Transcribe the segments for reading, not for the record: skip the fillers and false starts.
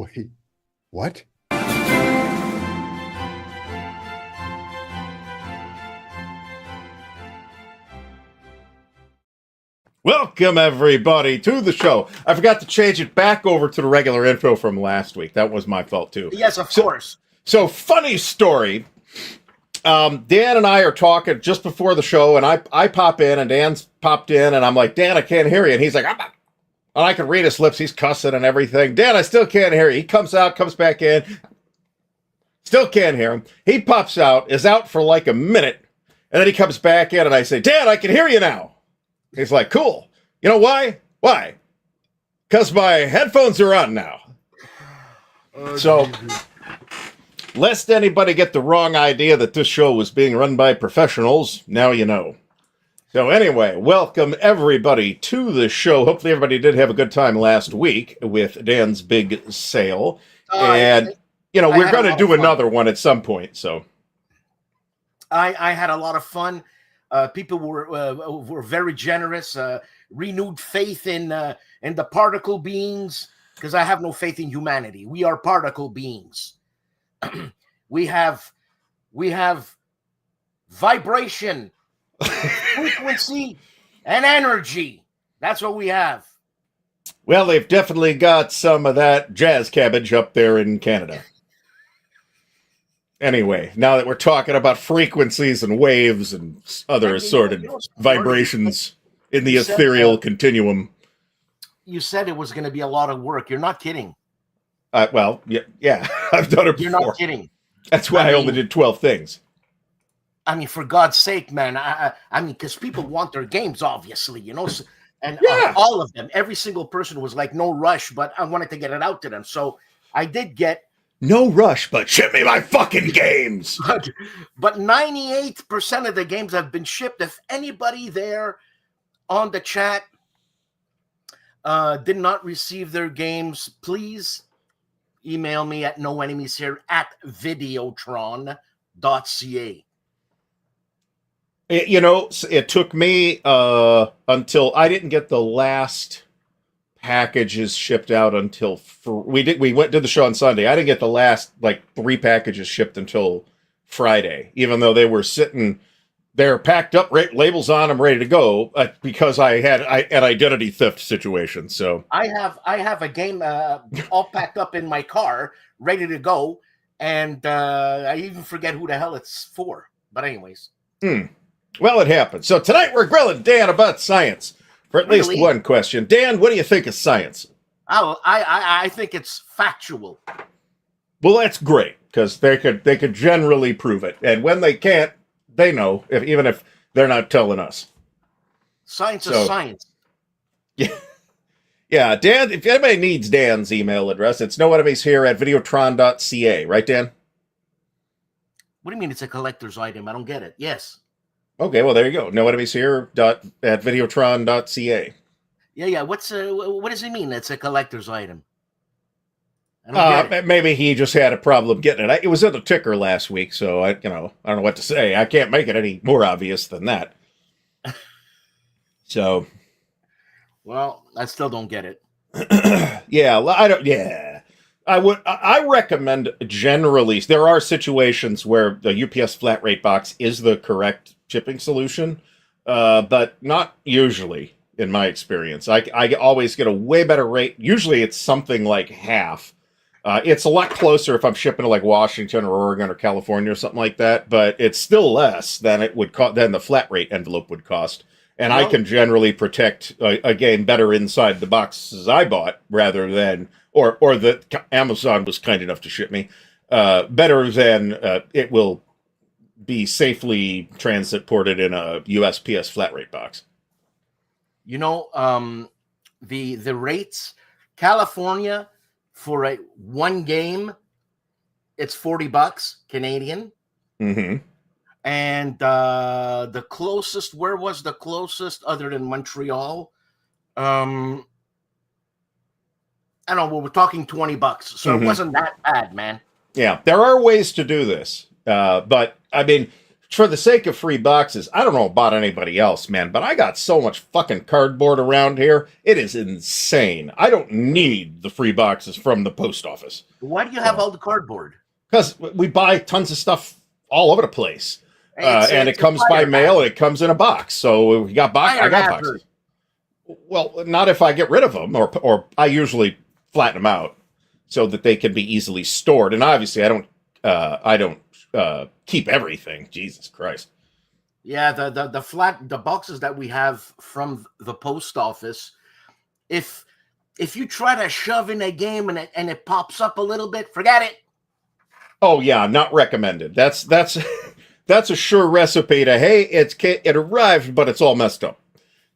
Wait, what? Welcome, everybody, to the show. I forgot to change it back over to the regular intro from last week. That was my fault, too. Yes, of course. So, funny story. Dan and I are talking just before the show, and I pop in, and Dan's popped in, and I'm like, Dan, I can't hear you. And he's like, and I can read his lips. He's cussing and everything. Dan, I still can't hear you. He comes out, comes back in. Still can't hear him. He pops out, is out for like a minute, and then he comes back in, and I say, Dan, I can hear you now. He's like, cool. You know why? Why? Because my headphones are on now. So, lest anybody get the wrong idea that this show was being run by professionals, now you know. So anyway, welcome everybody to the show. Hopefully everybody did have a good time last week with Dan's big sale. And, you know, we're going to do another one at some point, so. I had a lot of fun. People were very generous. Renewed faith in the particle beings, because I have no faith in humanity. We are particle beings. we have vibration, frequency, and energy. That's what we have. Well, they've definitely got some of that jazz cabbage up there in Canada. Anyway, now that we're talking about frequencies and waves and other assorted vibrations in the ethereal continuum. You said it was going to be a lot of work. You're not kidding. Well, yeah, I've done it before. You're not kidding. That's why I only did 12 things. I mean, for God's sake, man. I mean, because people want their games, obviously, you know. And all of them, every single person was like, no rush, but I wanted to get it out to them. So I did get. No rush, but ship me my fucking games. But 98% of the games have been shipped. If anybody there on the chat did not receive their games, please email me at noenemies@videotron.ca. You know, it took me until I didn't get the last packages shipped out until we did the show on Sunday. I didn't get the last like 3 packages shipped until Friday, even though they were sitting there packed up, labels on them, ready to go, because I had an identity theft situation. So I have a game all packed up in my car, ready to go, and I even forget who the hell it's for. But anyways, well, it happened. So tonight we're grilling Dan about science. For at least one question. Dan, what do you think of science? I think it's factual. Well, that's great, because they could generally prove it. And when they can't, they know, even if they're not telling us. Science is science. Yeah. Yeah, Dan, if anybody needs Dan's email address, it's noenemies@videotron.ca. Right, Dan? What do you mean it's a collector's item? I don't get it. Yes. Okay, well, there you go. noenemies@videotron.ca. Yeah. What does it mean? It's a collector's item. I don't get it. Maybe he just had a problem getting it. It was in the ticker last week, so I don't know what to say. I can't make it any more obvious than that. So, well, I still don't get it. Yeah, I don't. Yeah, I recommend generally. There are situations where the UPS flat rate box is the correct shipping solution, but not usually, in my experience. I always get a way better rate. Usually it's something like half. It's a lot closer if I'm shipping to like Washington or Oregon or California or something like that, but it's still less than it would than the flat rate envelope would cost. And I can generally protect, again, better inside the boxes I bought rather than, or that Amazon was kind enough to ship me, better than it will be safely transported in a USPS flat rate box. You know, the rates, California, for one game, it's $40 Canadian. Mm-hmm. And the closest, where was the closest other than Montreal? I don't know, we're talking $20. So it wasn't that bad, man. Yeah, there are ways to do this. But I mean, for the sake of free boxes, I don't know about anybody else, man, but I got so much fucking cardboard around here. It is insane. I don't need the free boxes from the post office. Why do you have all the cardboard? Because we buy tons of stuff all over the place. And it comes by mail and it comes in a box. So we got I got boxes. Well, not if I get rid of them, or I usually flatten them out so that they can be easily stored. And obviously, I don't keep everything. Jesus Christ. Yeah, the boxes that we have from the post office, if you try to shove in a game and it pops up a little bit, forget it. Oh yeah, not recommended. That's that's a sure recipe to, hey, it arrived, but it's all messed up.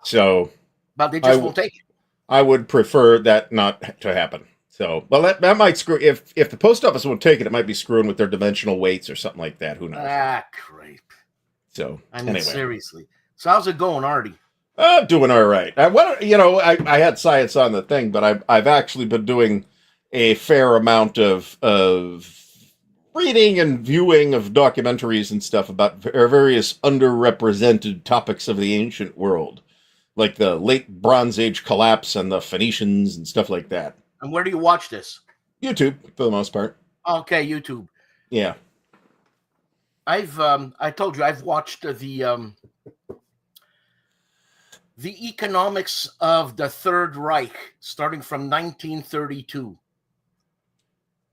So, but they just won't take it. I would prefer that not to happen. So, well, that might screw. If the post office won't take it, it might be screwing with their dimensional weights or something like that. Who knows? Ah, creep. So, I mean, anyway. Seriously. So, how's it going, Artie? Doing all right. I had science on the thing, but I've actually been doing a fair amount of reading and viewing of documentaries and stuff about various underrepresented topics of the ancient world, like the late Bronze Age collapse and the Phoenicians and stuff like that. And where do you watch this? YouTube, for the most part. Okay, YouTube. Yeah. I told you I've watched the economics of the Third Reich starting from 1932.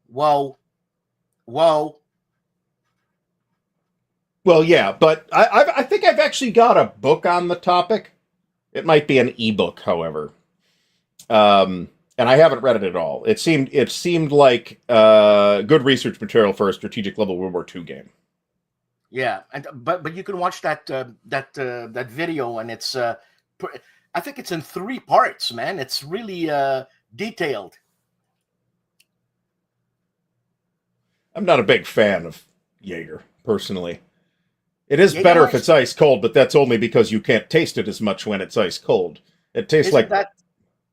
Whoa. Well, yeah, but I think I've actually got a book on the topic. It might be an ebook, however, and I haven't read it at all. It seemed like good research material for a strategic level World War II game. Yeah, but you can watch that video, and it's I think it's in 3 parts, man. It's really detailed. I'm not a big fan of Jaeger, personally. It is better if it's ice cold, but that's only because you can't taste it as much when it's ice cold. It tastes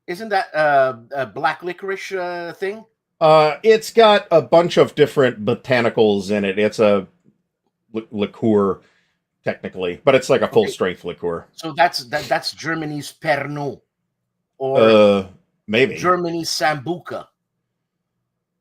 Isn't that a black licorice thing? It's got a bunch of different botanicals in it. It's a liqueur, technically, but it's like a full strength liqueur. So that's Germany's Pernod, or maybe Germany's Sambuca.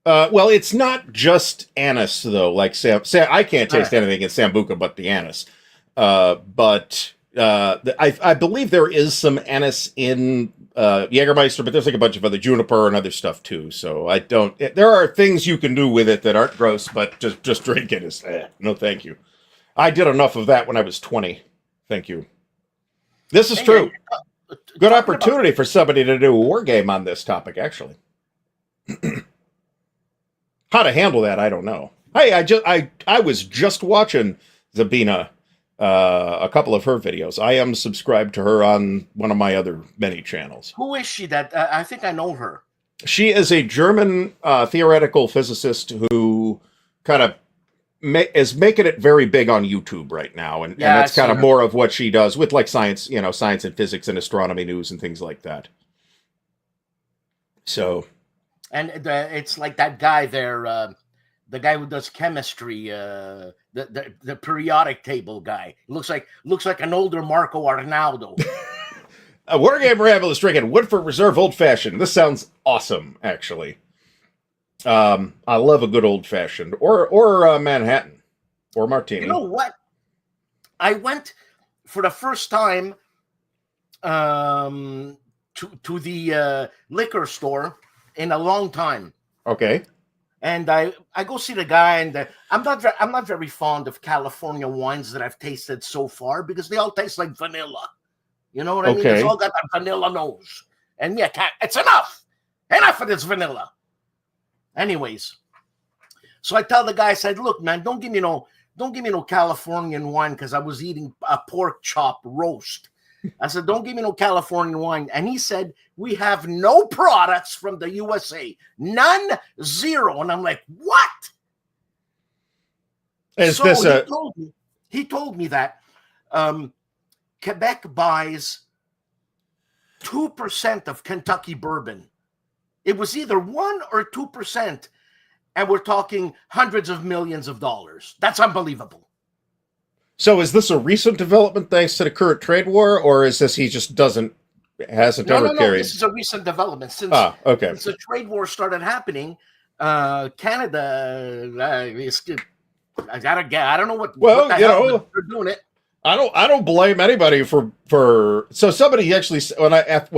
Well, it's not just anise, though. Like I can't taste anything in Sambuca but the anise. But I believe there is some anise in Jägermeister, but there's like a bunch of other juniper and other stuff too. So I don't. There are things you can do with it that aren't gross, but just drink it is no, thank you. I did enough of that when I was 20. Thank you. This is true. Good opportunity for somebody to do a war game on this topic, actually. How to handle that, I don't know. Hey, I was just watching Zabina, a couple of her videos. I am subscribed to her on one of my other many channels. Who is she? That I think I know her. She is a German theoretical physicist who kind of is making it very big on YouTube right now, and that's kind of more of what she does with like science, science and physics and astronomy news and things like that. So. And it's like that guy there, the guy who does chemistry, the periodic table guy. Looks like an older Marco Arnaldo. A Wargame Ramble is drinking Woodford Reserve Old Fashioned. This sounds awesome, actually. I love a good old fashioned or Manhattan or martini. You know what? I went for the first time to the liquor store in a long time. Okay. And I go see the guy, and I'm not very fond of California wines that I've tasted so far because they all taste like vanilla. You know what I mean? It's all got that vanilla nose. And yeah, it's enough. Enough of this vanilla. Anyways, so I tell the guy, I said, look, man, don't give me no Californian wine, because I was eating a pork chop roast. I said, don't give me no Californian wine. And he said, we have no products from the USA. None, zero. And I'm like, what? He told me that Quebec buys 2% of Kentucky bourbon. It was either 1 or 2%. And we're talking hundreds of millions of dollars. That's unbelievable. So is this a recent development thanks to the current trade war, or is this he just hasn't No, ever no, no. carried? This is a recent development Okay. since the trade war started happening. Canada, I don't know what the hell but they're doing it. I don't blame anybody for. So somebody actually, when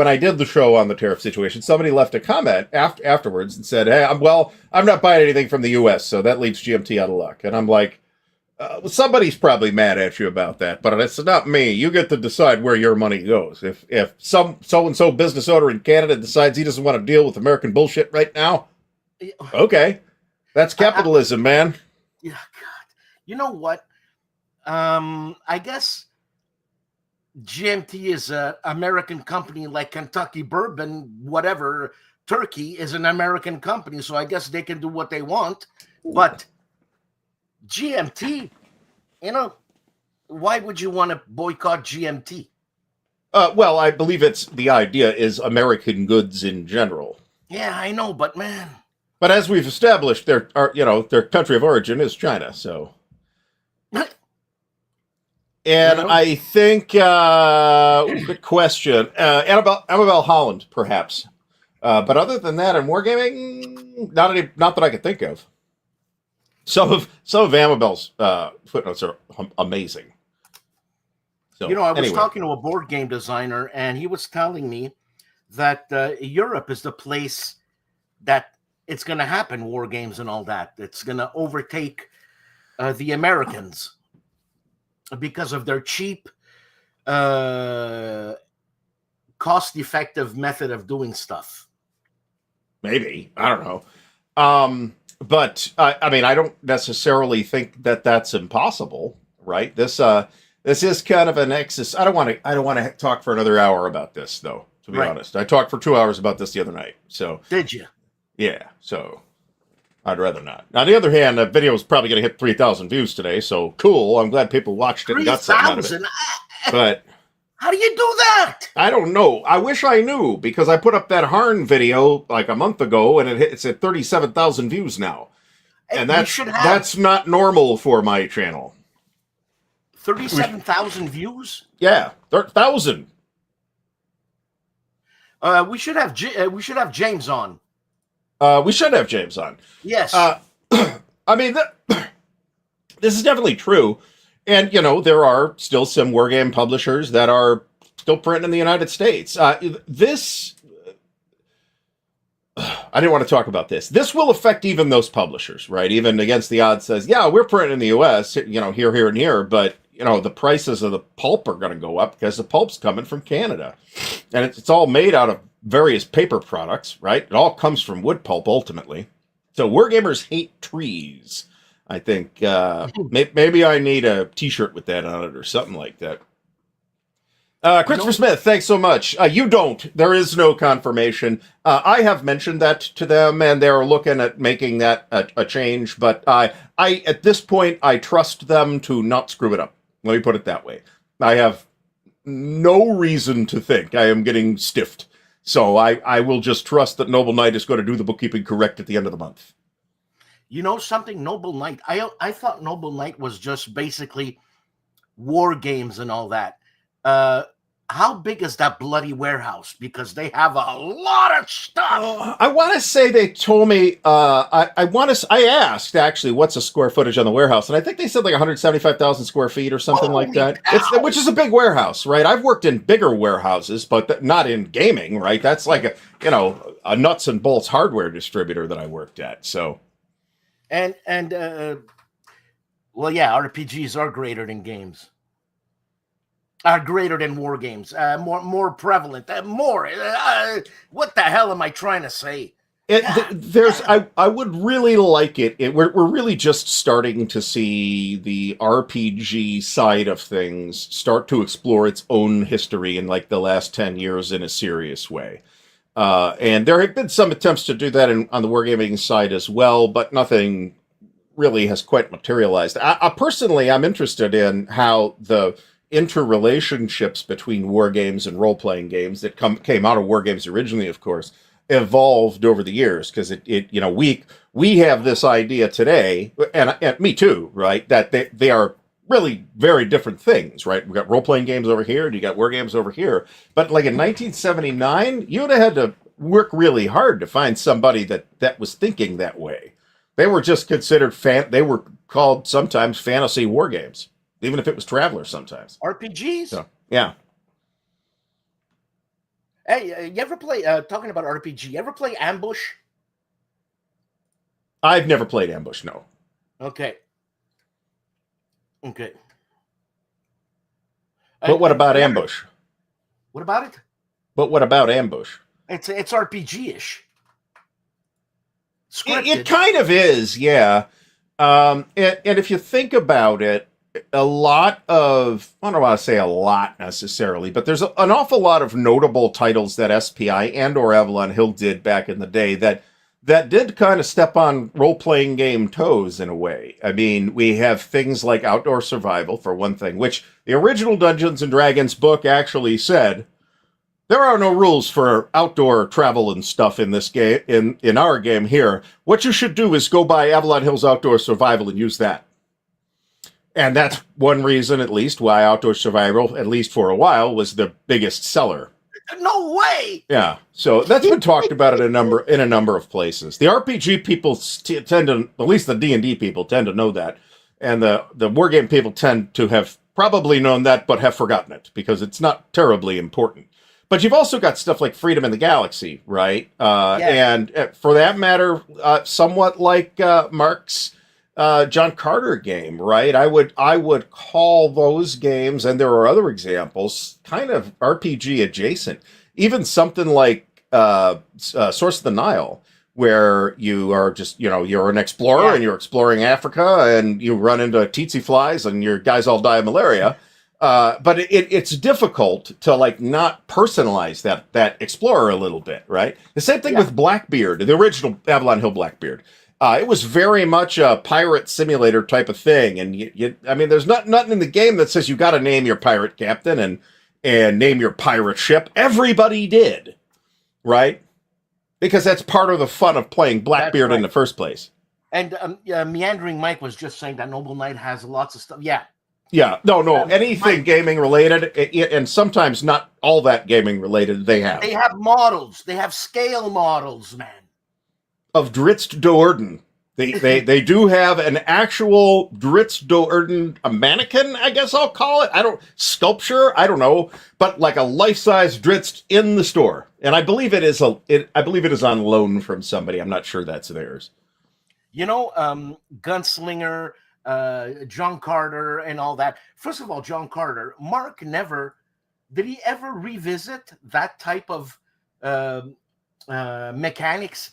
I did the show on the tariff situation, somebody left a comment afterwards and said, "Hey, I'm not buying anything from the U.S., so that leaves GMT out of luck." And I'm like, somebody's probably mad at you about that, but it's not me. You get to decide where your money goes. If some so-and-so business owner in Canada decides he doesn't want to deal with American bullshit right now, okay, that's capitalism, man. Yeah, God. You know what? I guess GMT is an American company like Kentucky Bourbon, whatever. Turkey is an American company, so I guess they can do what they want. But GMT, why would you want to boycott GMT? Well, I believe the idea is American goods in general. Yeah, I know, but man. But as we've established, their country of origin is China, so. And I think, good question. Annabelle Holland, perhaps. But other than that, in wargaming, not that I could think of. Some of Amabel's footnotes are amazing. So, I was talking to a board game designer, and he was telling me that Europe is the place that it's going to happen, war games and all that. It's going to overtake the Americans because of their cheap, cost-effective method of doing stuff. Maybe. I don't know. But I mean, I don't necessarily think that that's impossible, right? This is kind of an excess. I don't want to talk for another hour about this, though. To be honest, I talked for 2 hours about this the other night. So did you? Yeah. So I'd rather not. Now, on the other hand, the video is probably going to hit 3,000 views today. So cool. I'm glad people watched it and got something out of it. But how do you do that? I don't know. I wish I knew, because I put up that Harn video like a month ago, and it's at 37,000 views now. And that's not normal for my channel. 37,000 views? Yeah, 1,000. We should have James on. We should have James on. Yes. I mean, this is definitely true. And, there are still some wargame publishers that are still printing in the United States. I didn't want to talk about this. This will affect even those publishers, right? Even against the odds says, yeah, we're printing in the U.S., here, and here. But, the prices of the pulp are going to go up because the pulp's coming from Canada. And it's all made out of various paper products, right? It all comes from wood pulp, ultimately. So wargamers hate trees. I think maybe I need a T-shirt with that on it or something like that. Christopher Smith, thanks so much. You don't. There is no confirmation. I have mentioned that to them, and they're looking at making that a change. But I at this point, I trust them to not screw it up. Let me put it that way. I have no reason to think I am getting stiffed. So I will just trust that Noble Knight is going to do the bookkeeping correct at the end of the month. You know something, Noble Knight? I thought Noble Knight was just basically war games and all that. How big is that bloody warehouse? Because they have a lot of stuff. I want to say they told me. I asked actually, what's the square footage on the warehouse, and I think they said like 175,000 square feet or something like that. Which is a big warehouse, right? I've worked in bigger warehouses, but not in gaming, right? That's like a nuts and bolts hardware distributor that I worked at. So, well, yeah, RPGs are greater than games. Are greater than war games, more prevalent, more. What the hell am I trying to say? I would really like it. We're really just starting to see the RPG side of things start to explore its own history in like the last 10 years in a serious way. And there have been some attempts to do that on the wargaming side as well, but nothing really has quite materialized. Personally, I'm interested in how the interrelationships between war games and role-playing games that came out of war games originally, of course, evolved over the years, because we have this idea today, and me too, right, that they are really very different things, right? We got role-playing games over here, and you got war games over here. But like in 1979, you'd have had to work really hard to find somebody that was thinking that way. They were just considered they were called sometimes fantasy war games, even if it was Traveler sometimes. RPGs? So, yeah. Hey, you ever play, talking about RPG, you ever play Ambush? I've never played Ambush, no. Okay. Okay. But what about Ambush? What about it? But what about Ambush? It's RPG-ish. It kind of is, yeah. And if you think about it, a lot of, I don't want to say a lot necessarily, but there's an awful lot of notable titles that SPI and or Avalon Hill did back in the day that did kind of step on role-playing game toes in a way. I mean, we have things like Outdoor Survival, for one thing, which the original Dungeons & Dragons book actually said, there are no rules for outdoor travel and stuff in this game, in our game here. What you should do is go buy Avalon Hill's Outdoor Survival and use that. And that's one reason, at least, why Outdoor Survival, at least for a while, was the biggest seller. No way! Yeah, so that's been talked about in a number of places. The RPG people tend to, at least the D&D people tend to know that, and the wargame people tend to have probably known that, but have forgotten it because it's not terribly important. But you've also got stuff like Freedom in the Galaxy, right? And for that matter, somewhat like Mark's John Carter game, right? I would call those games, and there are other examples, kind of RPG adjacent. Even something like Source of the Nile, where you are just, you're an explorer and you're exploring Africa, and you run into tsetse flies, and your guys all die of malaria. But it's difficult to like not personalize that explorer a little bit, right? The same thing with Blackbeard, the original Avalon Hill Blackbeard. It was very much a pirate simulator type of thing, and I mean, there's nothing in the game that says you got to name your pirate captain and name your pirate ship. Everybody did, right? Because that's part of the fun of playing Blackbeard in the first place. And Meandering Mike was just saying that Noble Knight has lots of stuff. Yeah. Yeah, no, anything gaming related, and sometimes not all that gaming related, they have. They have models. They have scale models, man. Of Dritz Doerden. They do have an actual Dritz Doerden, a mannequin, I guess I'll call it. Sculpture, I don't know, but like a life-size Dritz in the store. And I believe it is on loan from somebody. I'm not sure that's theirs. Gunslinger, John Carter and all that. First of all, John Carter, Mark did he ever revisit that type of mechanics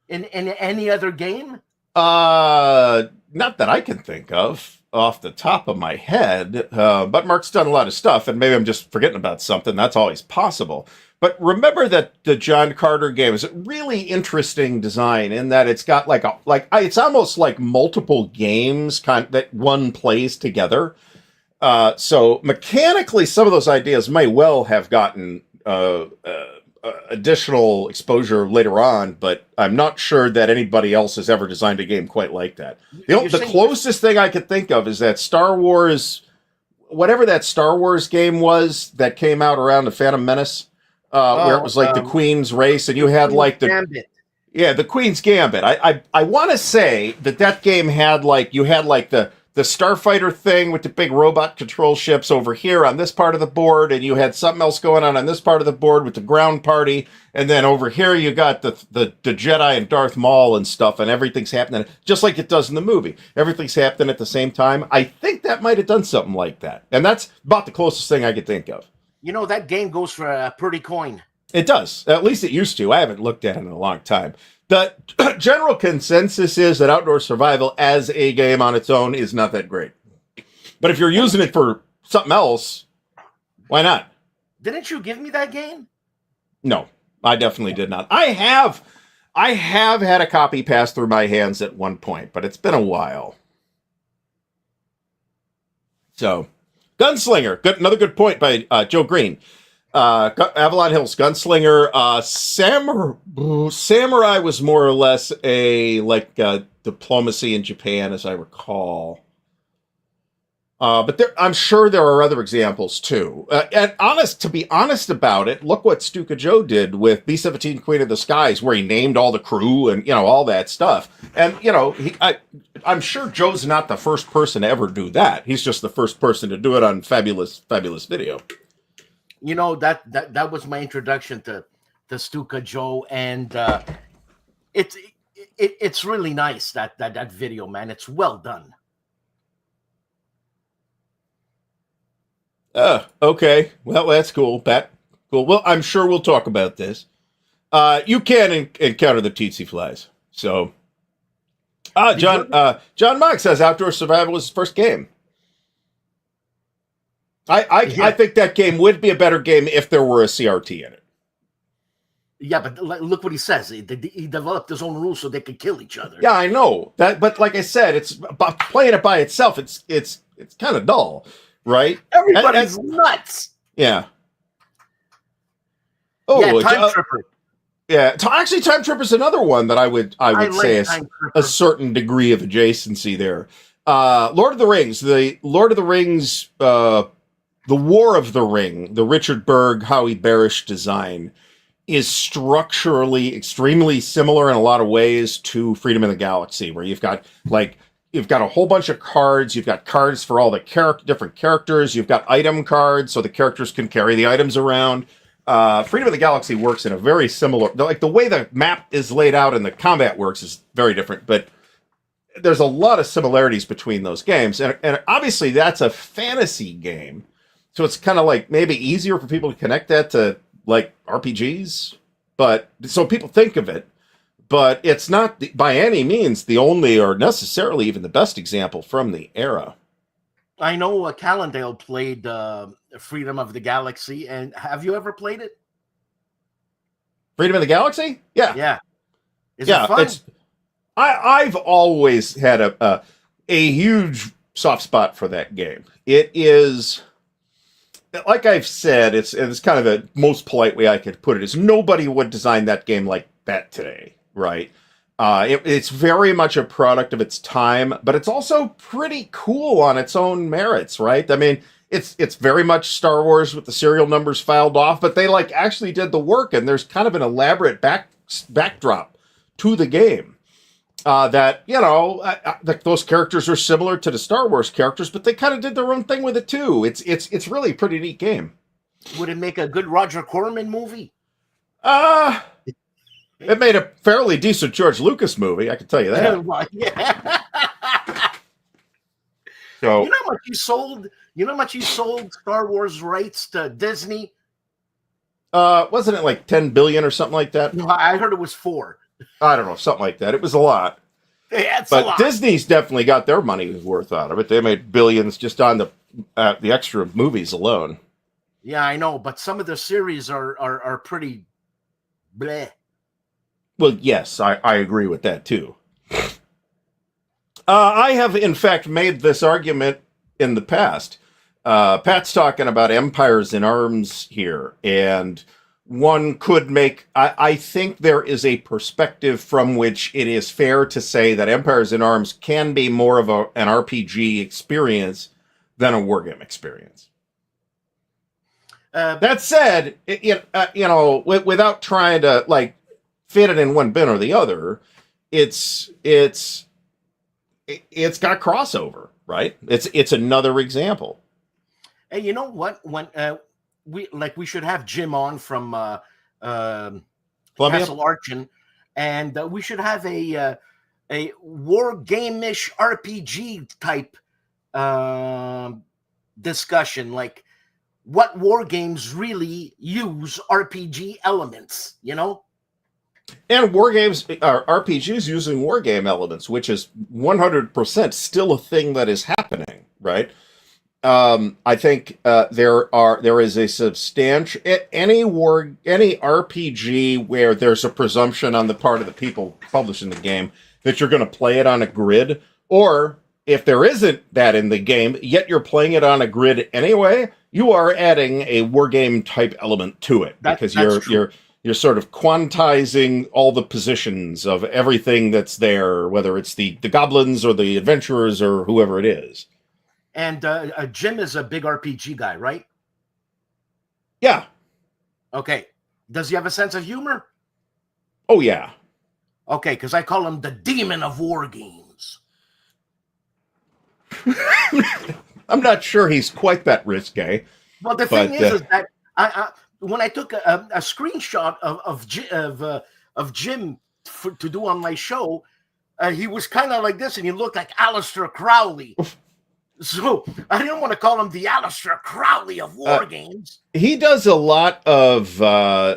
in any other game? Not that I can think of off the top of my head, but Mark's done a lot of stuff, and maybe I'm just forgetting about something. That's always possible. But remember that the John Carter game is a really interesting design in that it's got it's almost like multiple games that one plays together. So mechanically, some of those ideas may well have gotten additional exposure later on, but I'm not sure that anybody else has ever designed a game quite like that. The closest thing I could think of is that Star Wars, whatever that Star Wars game was that came out around the Phantom Menace. Where it was like the Queen's Race, and you had like the Queen's Gambit. I want to say that game had the starfighter thing with the big robot control ships over here on this part of the board, and you had something else going on this part of the board with the ground party, and then over here you got the Jedi and Darth Maul and stuff, and everything's happening just like it does in the movie. Everything's happening at the same time. I think that might have done something like that, and that's about the closest thing I could think of. That game goes for a pretty coin. It does. At least it used to. I haven't looked at it in a long time. The general consensus is that Outdoor Survival as a game on its own is not that great. But if you're using it for something else, why not? Didn't you give me that game? No, I definitely did not. I have had a copy pass through my hands at one point, but it's been a while. So... Gunslinger, another good point by Joe Green. Avalon Hill's Gunslinger. Samurai was more or less a diplomacy in Japan, as I recall. But I'm sure there are other examples too. And to be honest about it, look what Stuka Joe did with B-17 Queen of the Skies, where he named all the crew and all that stuff. And I'm sure Joe's not the first person to ever do that. He's just the first person to do it on Fabulous Video. That was my introduction to Stuka Joe, and it's really nice that video, man. It's well done. Okay. Well, that's cool, Pat. Cool. Well, I'm sure we'll talk about this. You can encounter the tsetse flies. So, John Mark says Outdoor Survival was his first game. I think that game would be a better game if there were a CRT in it. Yeah, but look what he says. He developed his own rules so they could kill each other. Yeah, I know that, but like I said, it's playing it by itself. It's kind of dull. Right? Everybody's nuts. Yeah. Oh, yeah, Time Tripper. Yeah, actually, Time Tripper's another one that I would say a certain degree of adjacency there. Lord of the Rings, the War of the Ring, the Richard Berg, Howie Barish design is structurally extremely similar in a lot of ways to Freedom of the Galaxy, where you've got a whole bunch of cards. You've got cards for all the different characters. You've got item cards, so the characters can carry the items around. Freedom of the Galaxy works in a very similar... Like, the way the map is laid out and the combat works is very different, but there's a lot of similarities between those games. And obviously, that's a fantasy game, so it's kind of like maybe easier for people to connect that to, like, RPGs. But so people think of it. But it's not by any means the only or necessarily even the best example from the era. I know Callendale played Freedom of the Galaxy, and have you ever played it? Freedom of the Galaxy? Yeah. Yeah. Is it fun? I've always had a huge soft spot for that game. It is, like I've said, it's kind of the most polite way I could put it, is nobody would design that game like that today. Right. It's very much a product of its time, but it's also pretty cool on its own merits, right? I mean, it's very much Star Wars with the serial numbers filed off, but they actually did the work, and there's kind of an elaborate backdrop to the game. Those characters are similar to the Star Wars characters, but they kind of did their own thing with it too. It's really a pretty neat game. Would it make a good Roger Corman movie? It made a fairly decent George Lucas movie, I can tell you that. Yeah. So, you know how much he sold Star Wars rights to Disney? Wasn't it like 10 billion or something like that? No, I heard it was 4. I don't know, something like that. It was a lot. Yeah, it's but a lot. Disney's definitely got their money's worth out of it. They made billions just on the extra movies alone. Yeah, I know, but some of the series are pretty bleh. Well, yes, I agree with that, too. I have, in fact, made this argument in the past. Pat's talking about empires in arms here, and one could make... I think there is a perspective from which it is fair to say that empires in arms can be more of an RPG experience than a wargame experience. That said, without trying to, fit it in one bin or the other, it's got crossover, right? It's another example. Hey, you know what? When we should have Jim on from Castle Archon, and we should have a wargame-ish RPG type discussion, like what war games really use RPG elements, And war games are RPGs using war game elements, which is 100% still a thing that is happening, right? I think there is a substantial any RPG where there's a presumption on the part of the people publishing the game that you're going to play it on a grid, or if there isn't that in the game, yet you're playing it on a grid anyway, you are adding a war game type element to it because you're sort of quantizing all the positions of everything that's there, whether it's the goblins or the adventurers or whoever it is. And Jim is a big RPG guy, right? Yeah. Okay. Does he have a sense of humor? Oh, yeah. Okay, because I call him the demon of war games. I'm not sure he's quite that risque. Well, the thing is that when I took a screenshot of Jim to do on my show, he was kind of like this, and he looked like Aleister Crowley. So I didn't want to call him the Aleister Crowley of war games. He does a lot of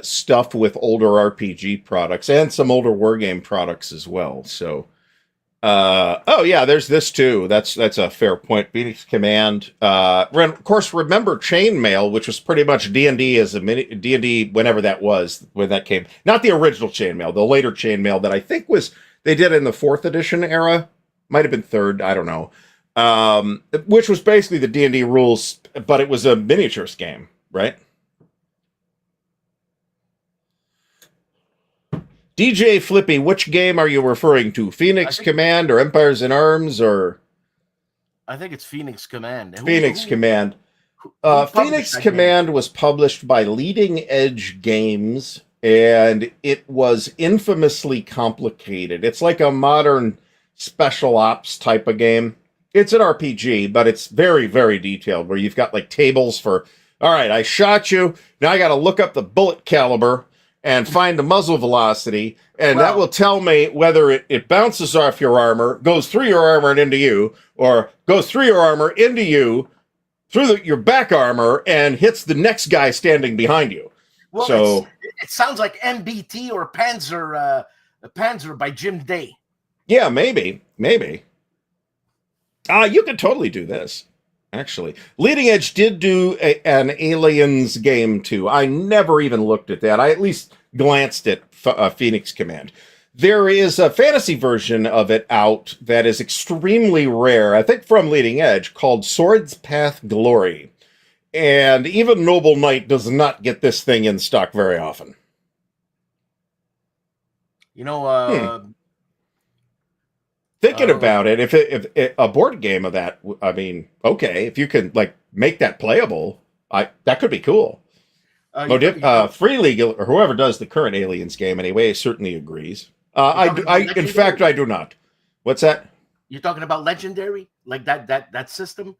stuff with older RPG products and some older wargame products as well. So, oh yeah, there's this too. That's a fair point. Phoenix Command. Of course, remember Chainmail, which was pretty much D&D as a mini D&D whenever that was when that came. Not the original Chainmail, the later Chainmail that I think they did in the 4th edition era. Might have been 3rd. I don't know. Which was basically the D&D rules, but it was a miniatures game, right? DJ Flippy, which game are you referring to? Phoenix Command or Empires in Arms or? I think it's Phoenix Command. Phoenix Command. Phoenix Command was published by Leading Edge Games, and it was infamously complicated. It's like a modern special ops type of game. It's an RPG, but it's very, very detailed, where you've got like tables for, all right, I shot you. Now I got to look up the bullet caliber and find the muzzle velocity, and that will tell me whether it bounces off your armor, goes through your armor and into you, or goes through your armor, into you, through your back armor, and hits the next guy standing behind you. Well, so it sounds like MBT or Panzer by Jim Day. Yeah, maybe. You could totally do this, actually. Leading Edge did do an Aliens game, too. I never even looked at that. I at least glanced at Phoenix Command. There is a fantasy version of it out that is extremely rare, I think from Leading Edge, called Swords Path Glory. And even Noble Knight does not get this thing in stock very often. You know, Thinking about it, if a board game of that, I mean, okay, if you can like make that playable, that could be cool. Free League or whoever does the current Aliens game anyway certainly agrees. In fact, I do not. What's that? You're talking about Legendary, like that system?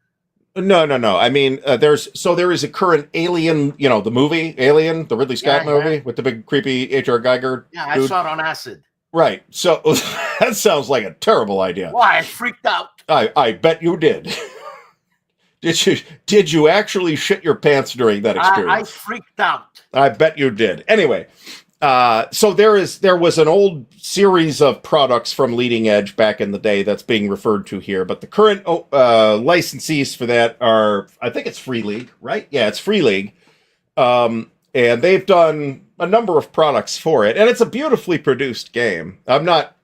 No. I mean, there is a current Alien, the movie Alien, the Ridley Scott movie with the big creepy H.R. Geiger. Yeah, dude. I saw it on acid. Right. So that sounds like a terrible idea. Why? I freaked out. I bet you did. Did you actually shit your pants during that experience? I freaked out. I bet you did. Anyway, so there was an old series of products from Leading Edge back in the day that's being referred to here, but the current licensees for that are, I think it's Free League, right? Yeah, it's Free League. And they've done a number of products for it, and it's a beautifully produced game. I'm not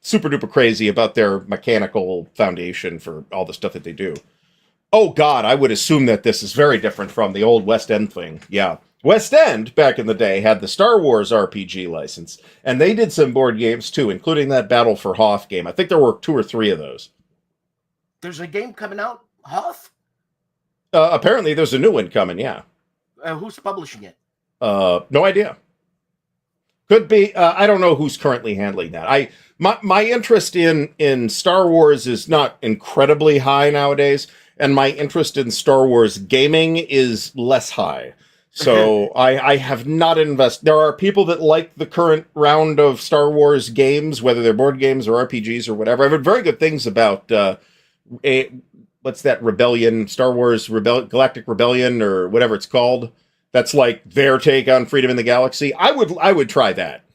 super duper crazy about their mechanical foundation for all the stuff that they do. Oh God, I would assume that this is very different from the old West End thing. Yeah. West End, back in the day, had the Star Wars RPG license, and they did some board games too, including that Battle for Hoth game. I think there were 2 or 3 of those. There's a game coming out, Hoth? Apparently there's a new one coming, yeah. Who's publishing it? No idea. Could be. I don't know who's currently handling that. My interest in Star Wars is not incredibly high nowadays, and my interest in Star Wars gaming is less high. So I have not invested. There are people that like the current round of Star Wars games, whether they're board games or RPGs or whatever. I've heard very good things about what's that Rebellion, Star Wars Galactic Rebellion, or whatever it's called. That's like their take on Freedom in the Galaxy. I would try that.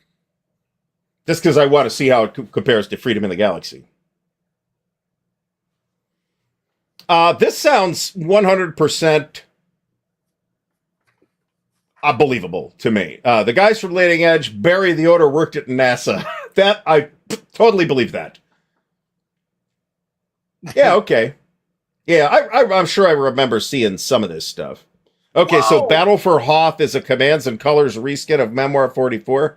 Just because I want to see how it compares to Freedom in the Galaxy. This sounds 100% unbelievable to me. The guys from Leading Edge, Barry the Odor, worked at NASA. That I totally believe that. Yeah, okay. Yeah, I'm sure I remember seeing some of this stuff. Okay, whoa. So Battle for Hoth is a Commands and Colors reskin of Memoir 44.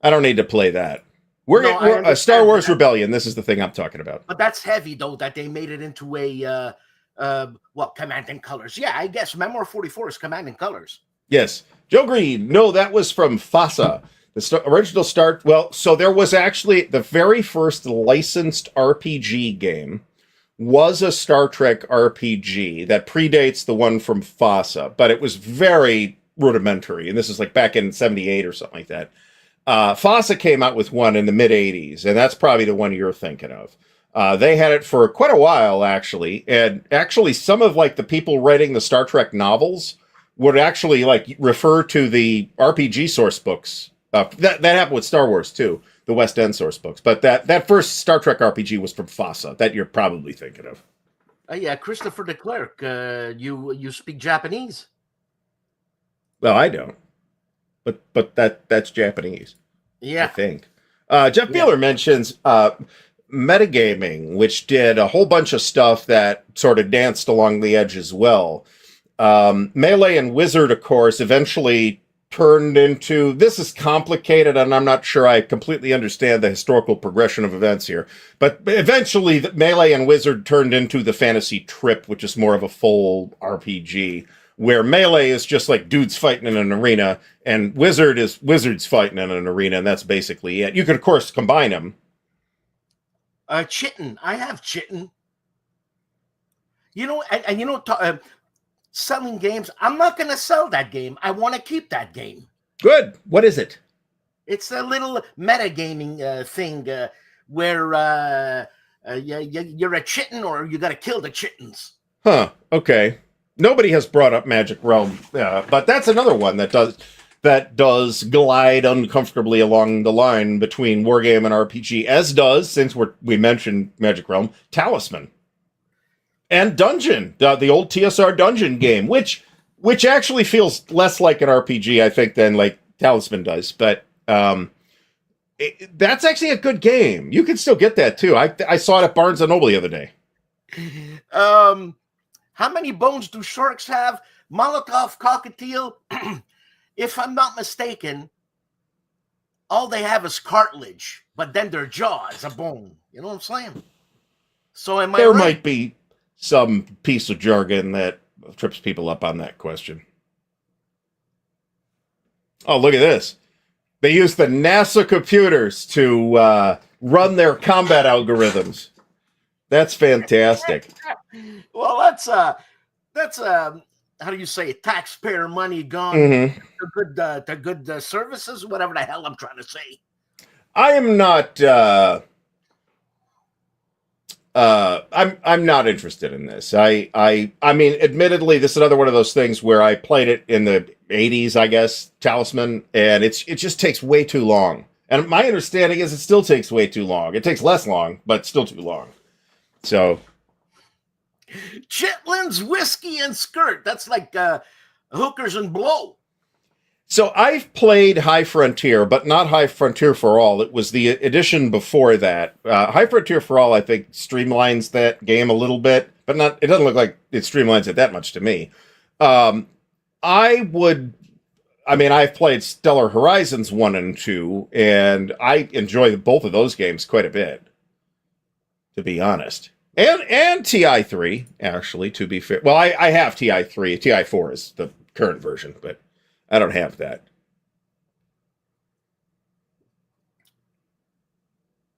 I don't need to play that. We're Star Wars Rebellion. This is the thing I'm talking about. But that's heavy, though, that they made it into a Command and Colors. Yeah, I guess Memoir 44 is Command and Colors. Yes. Joe Green. No, that was from FASA. The original start. Well, so there was actually the very first licensed RPG game was a Star Trek RPG that predates the one from FASA, but it was very rudimentary. And this is like back in 78 or something like that. FASA came out with one in the mid 80s, and that's probably the one you're thinking of. They had it for quite a while, actually. And actually, some of like the people writing the Star Trek novels would actually like refer to the RPG source books. That happened with Star Wars too, the West End source books. But that first Star Trek RPG was from FASA, that you're probably thinking of. Yeah, Christopher de Klerk, you speak Japanese. Well, I don't, but that's Japanese. Yeah, I think. Jeff Beeler mentions metagaming, which did a whole bunch of stuff that sort of danced along the edge as well. Melee and Wizard, of course, eventually turned into, this is complicated, and I'm not sure I completely understand the historical progression of events here, but eventually the Melee and Wizard turned into the Fantasy Trip, which is more of a full RPG, where Melee is just like dudes fighting in an arena, and Wizard is wizards fighting in an arena, and that's basically it. You could, of course, combine them. Chitin. I have Chitin. You know, and you know, selling games. I'm not going to sell that game. I want to keep that game. Good. What is it? It's a little metagaming thing where you're a chitin or you got to kill the chitins. Huh. Okay. Nobody has brought up Magic Realm, but that's another one that does glide uncomfortably along the line between wargame and RPG, as does, since we mentioned Magic Realm, Talisman. And Dungeon, the old TSR Dungeon game, which actually feels less like an RPG, I think, than like Talisman does. But that's actually a good game. You can still get that too. I saw it at Barnes & Noble the other day. How many bones do sharks have? Molotov cockatiel. If I'm not mistaken, all they have is cartilage, but then their jaw is a bone. You know what I'm saying? So am I There right? might be some piece of jargon that trips people up on that question. Oh, look at this. They use the NASA computers to run their combat algorithms. That's fantastic. Well, that's how do you say it? Taxpayer money gone to good services, whatever the hell I'm trying to say. I am not. I'm not interested in this. I mean, admittedly, this is another one of those things where I played it in the 80s, I guess, Talisman, and it just takes way too long. And my understanding is it still takes way too long. It takes less long, but still too long. So, Chitlins, whiskey, and skirt. That's like hookers and blow. So I've played High Frontier, but not High Frontier for All. It was the edition before that. High Frontier for All, I think, streamlines that game a little bit, but not. It doesn't look like it streamlines it that much to me. I've played Stellar Horizons 1 and 2, and I enjoy both of those games quite a bit, to be honest. And TI3, actually, to be fair. Well, I have TI3. TI4 is the current version, but I don't have that.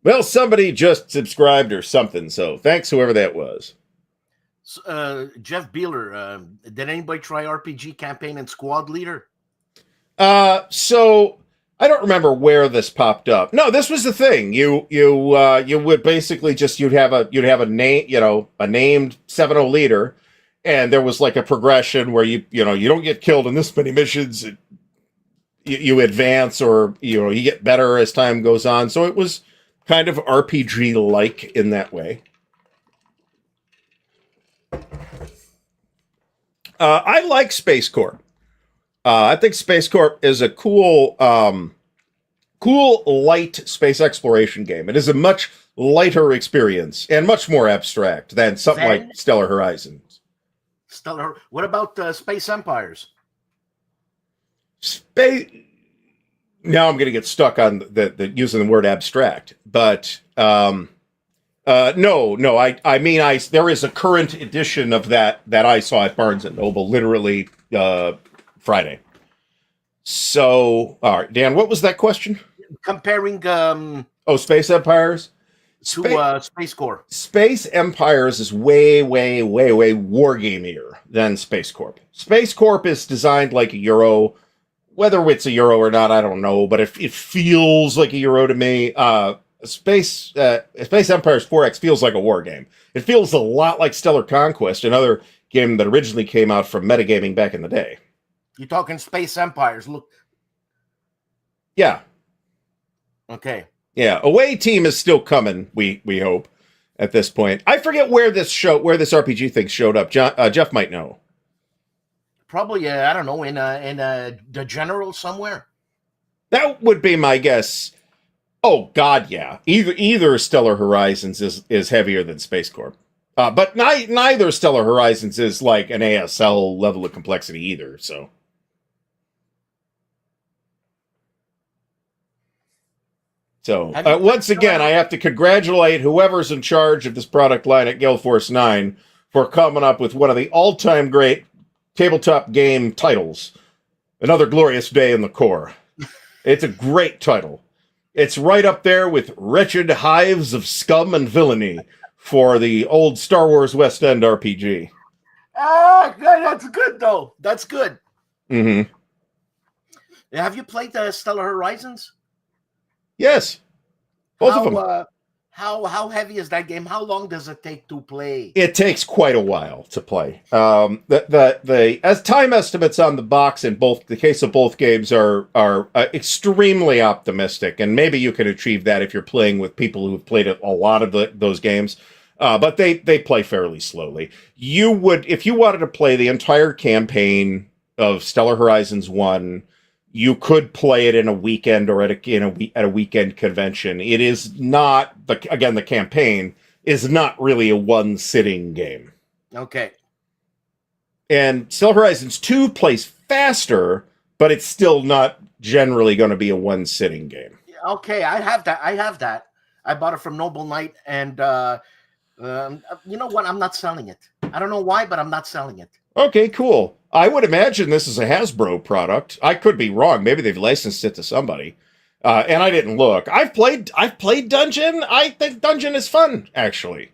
Well, somebody just subscribed or something, so thanks, whoever that was. Jeff Beeler, did anybody try RPG Campaign and Squad Leader? So I don't remember where this popped up. No, this was the thing. You would basically just you'd have a name, a named 7-0 leader, and there was like a progression where you don't get killed in this many missions. You advance, or you get better as time goes on. So it was kind of RPG like in that way. I like Space Corp. I think Space Corp is a cool light space exploration game. It is a much lighter experience and much more abstract than something like Stellar Horizons. What about Space Empires? Now I'm going to get stuck on the using the word abstract, but No. I mean, there is a current edition of that I saw at Barnes and Noble, literally Friday. So, all right, Dan, what was that question? Comparing Space Empires to Space Corps. Space Empires is way wargamier than Space Corp. Space Corp is designed like a Euro. Whether it's a Euro or not, I don't know, but it feels like a Euro to me. Space Empires 4X feels like a war game. It feels a lot like Stellar Conquest, another game that originally came out from metagaming back in the day. You're talking Space Empires. Look. Yeah. Okay. Yeah. Away Team is still coming, we hope, at this point. I forget where this RPG thing showed up. Jeff might know. Probably, I don't know, in the General somewhere. That would be my guess. Oh God, yeah. Either Stellar Horizons is heavier than Space Corp, but neither Stellar Horizons is like an ASL level of complexity either. So, once again, I have to congratulate whoever's in charge of this product line at Gale Force 9 for coming up with one of the all-time great tabletop game titles. Another Glorious Day in the Core. It's a great title. It's right up there with Wretched Hives of Scum and Villainy for the old Star Wars West End RPG. That's good, though. That's good. Mm-hmm. Have you played the Stellar Horizons? Yes. Both of them. How heavy is that game? How long does it take to play? It takes quite a while to play. As time estimates on the box in both the case of both games are extremely optimistic, and maybe you can achieve that if you're playing with people who have played a lot of those games. But they play fairly slowly. You would, if you wanted to play the entire campaign of Stellar Horizons 1, you could play it in a weekend or at a weekend convention. It is not the campaign is not really a one sitting game. Okay. And Stellar Horizons 2 plays faster, but it's still not generally going to be a one sitting game. Okay, I have that. I bought it from Noble Knight, and you know what? I'm not selling it. I don't know why, but I'm not selling it. Okay, cool. I would imagine this is a Hasbro product. I could be wrong. Maybe they've licensed it to somebody. And I didn't look. I've played Dungeon. I think Dungeon is fun, actually.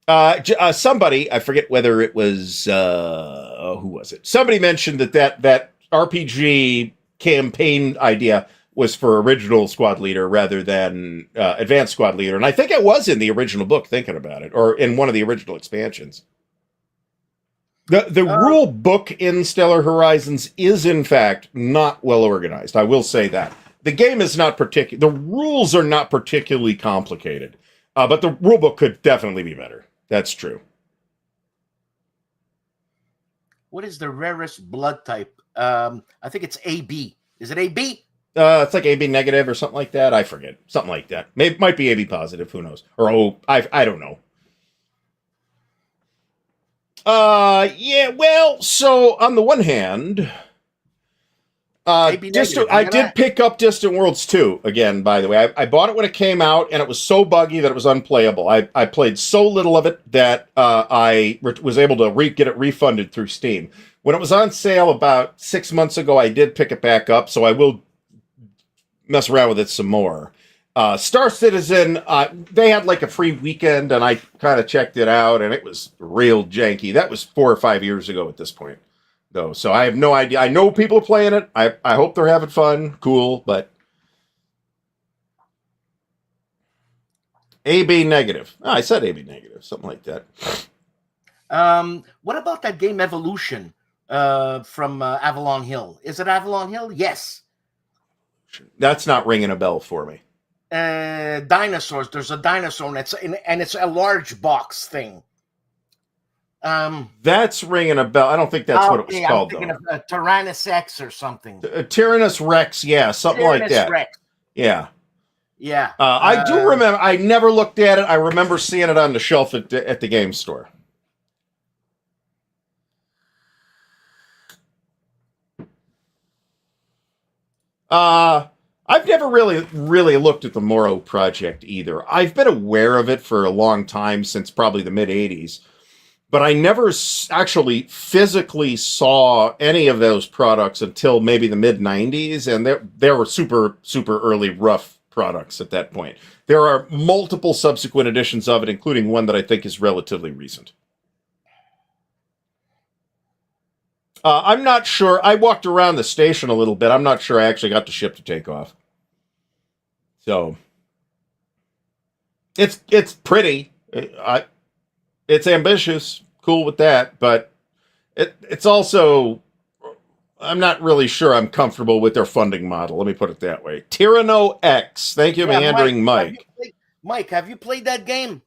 Somebody, I forget whether it was who was it? Somebody mentioned that RPG campaign idea was for original squad leader rather than advanced squad leader, and I think it was in the original book. Thinking about it, or in one of the original expansions. The rule book in Stellar Horizons is, in fact, not well organized. I will say that. The game is not the rules are not particularly complicated, but the rule book could definitely be better. That's true. What is the rarest blood type? I think it's AB. Is it AB? It's like AB negative or something like that. I forget. Something like that. Might be AB positive. Who knows? Or I don't know. Yeah, well, so on the one hand, I did pick up Distant Worlds 2 again, by the way. I bought it when it came out, and it was so buggy that it was unplayable. I played so little of it that I was able to get it refunded through Steam. When it was on sale about 6 months ago, I did pick it back up, so I will mess around with it some more. Star Citizen, they had like a free weekend, and I kind of checked it out, and it was real janky. That was 4 or 5 years ago at this point, though. So I have no idea. I know people are playing it. I hope they're having fun. Cool, but AB negative. Oh, I said AB negative, something like that. What about that game Evolution from Avalon Hill? Is it Avalon Hill? Yes. That's not ringing a bell for me. Dinosaurs. There's a dinosaur, and it's a large box thing. That's ringing a bell. I don't think that's what it was called, I'm thinking of Tyrannus X or something. Tyrannus Rex, yeah, something like that. Rex. Yeah. Yeah. I do remember. I never looked at it. I remember seeing it on the shelf at the game store. I've never really looked at the Morrow project either. I've been aware of it for a long time, since probably the mid '80s, but I never actually physically saw any of those products until maybe the mid '90s, and they were super early rough products at that point. There are multiple subsequent editions of it, including one that I think is relatively recent. I'm not sure. I walked around the station a little bit. I'm not sure I actually got the ship to take off. So it's pretty. It's ambitious. Cool with that, but it's also, I'm not really sure I'm comfortable with their funding model. Let me put it that way. Tyranno X. Thank you, meandering Mike. Mike, have you played that game?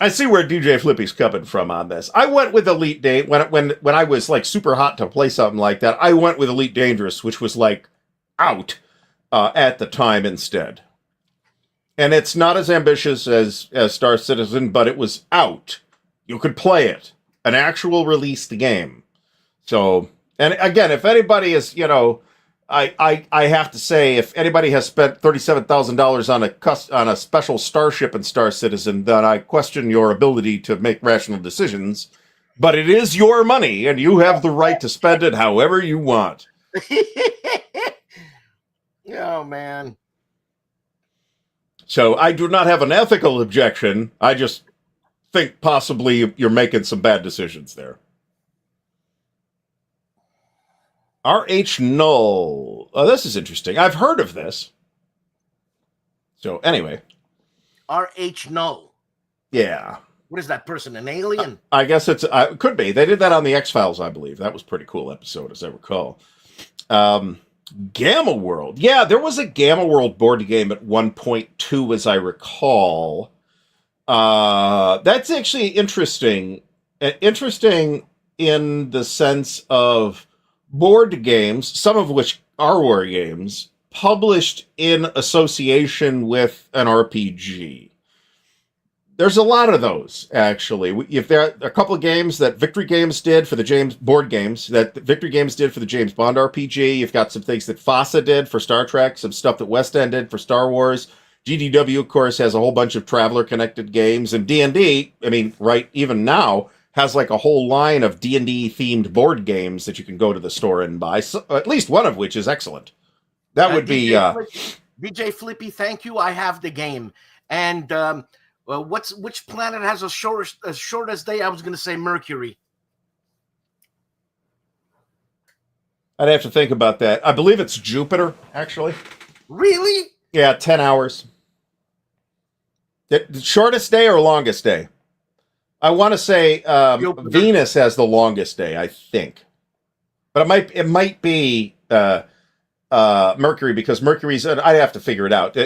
I see where DJ Flippy's coming from on this. I went with Elite Day when I was like super hot to play something like that. I went with Elite Dangerous, which was like out at the time instead. And it's not as ambitious as Star Citizen, but it was out. You could play it, an actual released game. So, and again, if anybody is, I have to say, if anybody has spent $37,000 on a special starship in Star Citizen, then I question your ability to make rational decisions. But it is your money, and you have the right to spend it however you want. Oh, man. So I do not have an ethical objection. I just think possibly you're making some bad decisions there. R.H. Null. Oh, this is interesting. I've heard of this. So, anyway. R.H. Null. Yeah. What is that person, an alien? I guess it could be. They did that on the X-Files, I believe. That was a pretty cool episode, as I recall. Gamma World. Yeah, there was a Gamma World board game at 1.2, as I recall. That's actually interesting. Interesting in the sense of board games, some of which are war games, published in association with an RPG. There's a lot of those, actually. If there are a couple of games that Victory Games did for the James board games, that Victory Games did for the James Bond RPG. You've got some things that FASA did for Star Trek, some stuff that West End did for Star Wars. GDW, of course, has a whole bunch of Traveler-connected games. And D&D, I mean, right, even now, has like a whole line of D&D themed board games that you can go to the store and buy, so, at least one of which is excellent. That would be... DJ Flippy, thank you. I have the game. And which planet has a shortest day? I was going to say Mercury. I'd have to think about that. I believe it's Jupiter, actually. Really? Yeah, 10 hours. The shortest day or longest day? I want to say Venus has the longest day, I think. But it might be Mercury, because Mercury's, I'd have to figure it out.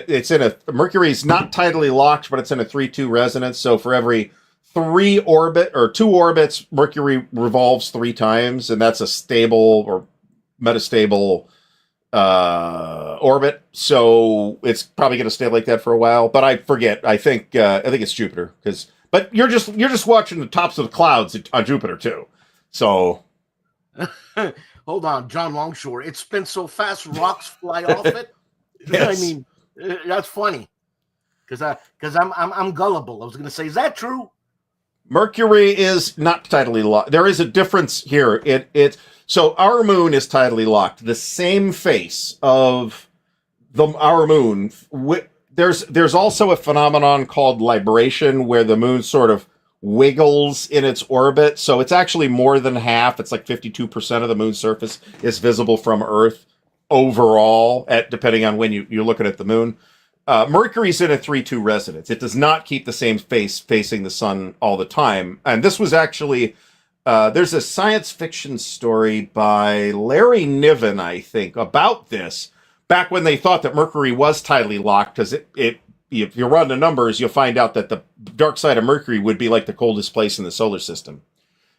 Mercury's not tidally locked, but it's in a 3-2 resonance. So for every 2 orbits, Mercury revolves 3 times, and that's a stable or metastable orbit. So it's probably going to stay like that for a while. But I forget. I think it's Jupiter, but you're just watching the tops of the clouds on Jupiter too. So hold on, John Longshore. It spins so fast, rocks fly off it. Yes. I mean, that's funny because I'm gullible. I was going to say, is that true? Mercury is not tidally locked. There is a difference here. So our moon is tidally locked. The same face of our moon. There's also a phenomenon called libration, where the moon sort of wiggles in its orbit. So it's actually more than half. It's like 52% of the moon's surface is visible from Earth overall, depending on when you're looking at the moon. Mercury's in a 3-2 resonance. It does not keep the same face facing the sun all the time. And this was actually, there's a science fiction story by Larry Niven, I think, about this, back when they thought that Mercury was tidally locked, because if you run the numbers, you'll find out that the dark side of Mercury would be like the coldest place in the solar system.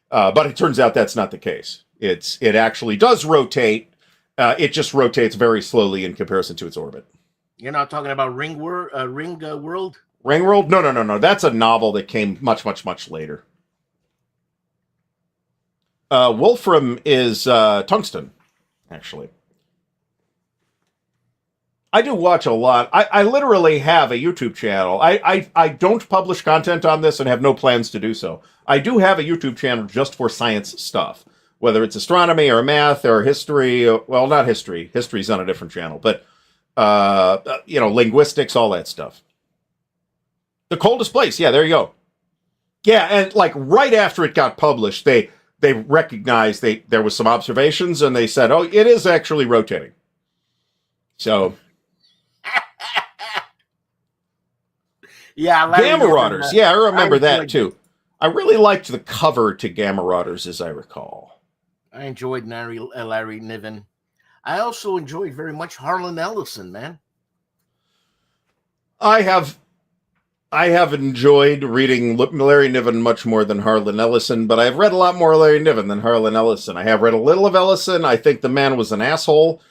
But it turns out that's not the case. It actually does rotate. It just rotates very slowly in comparison to its orbit. You're not talking about Ring World? Ring World? No. That's a novel that came much, much, much later. Wolfram is tungsten, actually. I do watch a lot. I literally have a YouTube channel. I don't publish content on this and have no plans to do so. I do have a YouTube channel just for science stuff, whether it's astronomy or math or history. Well, not history. History's on a different channel, but linguistics, all that stuff. The coldest place. Yeah, there you go. Yeah, and like right after it got published, they recognized there was some observations, and they said, "Oh, it is actually rotating." So. Yeah, Gamma Marauders. Yeah, I remember that too. I really liked the cover to Gamma Marauders, as I recall. I enjoyed Larry Niven. I also enjoyed very much Harlan Ellison, man. I have enjoyed reading Larry Niven much more than Harlan Ellison, but I've read a lot more Larry Niven than Harlan Ellison. I have read a little of Ellison. I think the man was an asshole.